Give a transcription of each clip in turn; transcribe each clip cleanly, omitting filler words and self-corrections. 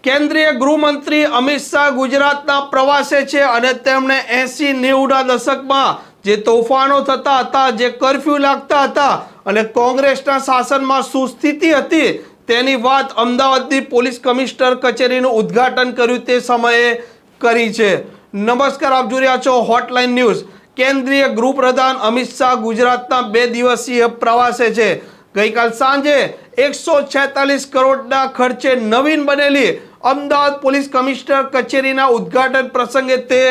કેન્દ્રીય ગૃહમંત્રી અમિત શાહ ગુજરાતના પ્રવાસે છે અને તેમણે 80-90ના દશકમાં જે તોફાનો થતા હતા, જે કર્ફ્યુ લાગતા હતા અને કોંગ્રેસના શાસનમાં શું સ્થિતિ હતી તેની વાત અમદાવાદની પોલીસ કમિશનર કચેરીનું ઉદ્ઘાટન કર્યું તે સમયે કરી છે। નમસ્કાર, આપ જોઈ રહ્યા છો હોટલાઇન ન્યૂઝ। કેન્દ્રીય ગૃહપ્રધાન અમિત શાહ ગુજરાતના 2 દિવસીય પ્રવાસે છે। ગઈકાલ સાંજે 146 કરોડના ખર્ચે નવીન બનેલી અમદાવાદ પોલીસ કમિશનર કચેરીના ઉદ્ઘાટન પ્રસંગે તે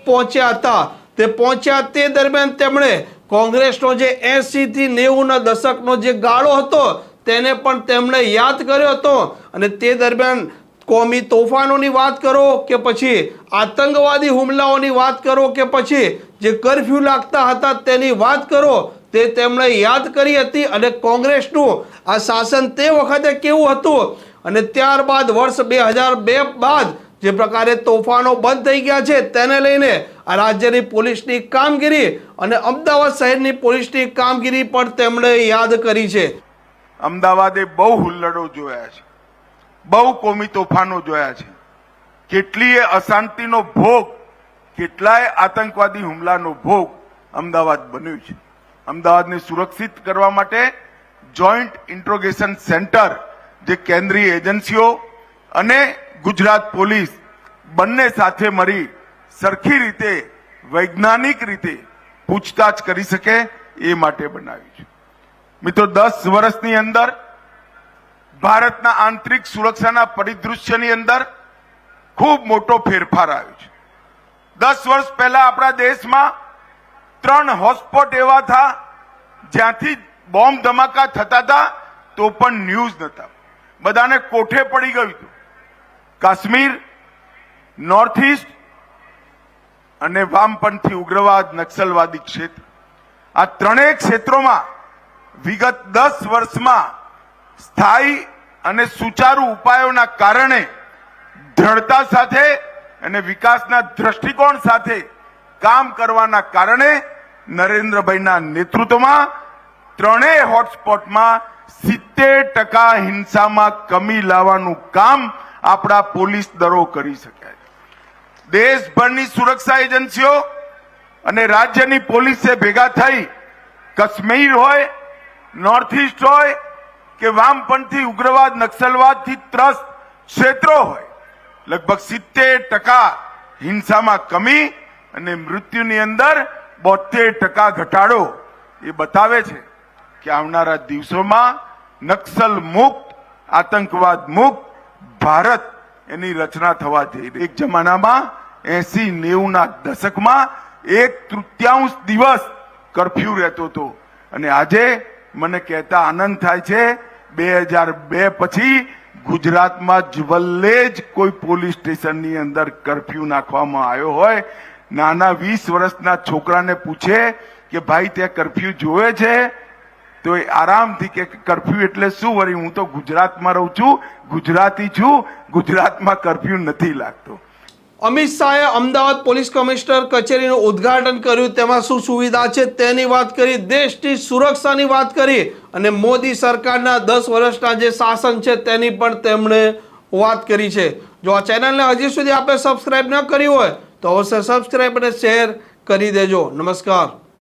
પહોંચ્યા હતા। તે પહોંચ્યા તે દરમિયાન તેમણે કોંગ્રેસનો જે 80 થી 90ના દશકનો જે ગાળો હતો તેને પણ તેમણે યાદ કર્યો હતો અને તે દરમિયાન કોમી તોફાનોની વાત કરો કે પછી આતંકવાદી હુમલાઓની વાત કરો કે પછી જે કર્ફ્યુ લાગતા હતા તેની વાત કરો તે તેમણે યાદ કરી હતી અને કોંગ્રેસનું આ શાસન તે વખતે કેવું હતું અને ત્યારબાદ વર્ષ 2002 બાદ જે પ્રકારે તોફાનો બંધ થઈ ગયા છે તેને લઈને આ રાજ્યની પોલીસની કામગીરી અને અમદાવાદ શહેરની પોલીસની કામગીરી પણ તેમણે યાદ કરી છે। અમદાવાદે બહુ હુલ્લડો જોયા છે, બહુ કોમી તોફાનો જોયા છે, કેટલીય અશાંતિનો ભોગ, કેટલાય આતંકવાદી હુમલાનો ભોગ અમદાવાદ બન્યું છે। અમદાવાદને સુરક્ષિત કરવા માટે જોઈન્ટ ઇન્ટ્રોગેશન સેન્ટર જે કેન્દ્રીય એજન્સીઓ અને ગુજરાત પોલીસ બંને સાથે મળી સરખી રીતે વૈજ્ઞાનિક રીતે પૂછતાછ કરી શકે એ માટે બનાવ્યું છે। મિત્રો, 10 વર્ષની અંદર ભારતના આંતરિક સુરક્ષાના પરિદૃશ્યની અંદર ખૂબ મોટો ફેરફાર આવ્યો છે। 10 વર્ષ પહેલા આપણા દેશમાં 3 હોટસ્પોટ એવા હતા જ્યાંથી બોમ્બ ધમાકા થતા હતા તો પણ ન્યૂઝ નતા, બધાને કોઠે પડી ગયું હતું। કાશ્મીર, નોર્થ ઇસ્ટ અને વામપંથી ઉગ્રવાદ નક્સલવાદી ક્ષેત્ર, આ ત્રણેય ક્ષેત્રોમાં વિગત 10 વર્ષમાં સ્થાયી અને સુચારુ ઉપાયોના કારણે દ્રઢતા સાથે અને વિકાસના દ્રષ્ટિકોણ સાથે કામ કરવાના કારણે નરેન્દ્રભાઈના નેતૃત્વમાં ત્રણેય હોટસ્પોટમાં 70% હિંસામાં કમી લાવવાનું કામ આપણા પોલીસ દળો કરી શક્યા છે। દેશભરની સુરક્ષા એજન્સીઓ અને રાજ્યની પોલીસે ભેગા થઈ કાશ્મીર હોય, નોર્થ ઇસ્ટ હોય કે વામપંથી ઉગ્રવાદ નક્સલવાદથી ત્રસ્ત ક્ષેત્રો હોય, લગભગ 70% હિંસામાં કમી અને મૃત્યુની અંદર 72% ઘટાડો એ બતાવે છે કે આવનારા દિવસોમાં નક્સલ મુક્ત, આતંકવાદ મુક્ત ભારત એની રચના થવા જઈ રહી। એક જમાનામાં 80-90ના દશકમાં 1/3 દિવસ કર્ફ્યુ રહેતો હતો અને આજે મને કહેતા આનંદ થાય છે 2002 પછી ગુજરાતમાં જવલ્લે જ કોઈ પોલીસ સ્ટેશનની અંદર કર્ફ્યુ નાખવામાં આવ્યો હોય। નાના 20 વર્ષના છોકરાને પૂછે કે ભાઈ તે કર્ફ્યુ જોવે છે તો એ આરામથી કે કર્ફ્યુ એટલે શું? વળી હું તો ગુજરાતમાં રહું છું, ગુજરાતી છું, ગુજરાતમાં કર્ફ્યુ નથી લાગતો। અમિત શાહે અમદાવાદ પોલીસ કમિશનર કચેરીનું ઉદ્ઘાટન કર્યું, તેમાં શું સુવિધા છે તેની વાત કરી, દેશની સુરક્ષાની વાત કરી અને મોદી સરકારના 10 વર્ષના જે શાસન છે તેની પણ તેમણે વાત કરી છે। જો આ ચેનલને હજી સુધી આપણે સબસ્ક્રાઇબ ન કરી હોય તો અવશ્ય સબસ્ક્રાઇબ અને શેર કરી દેજો। નમસ્કાર।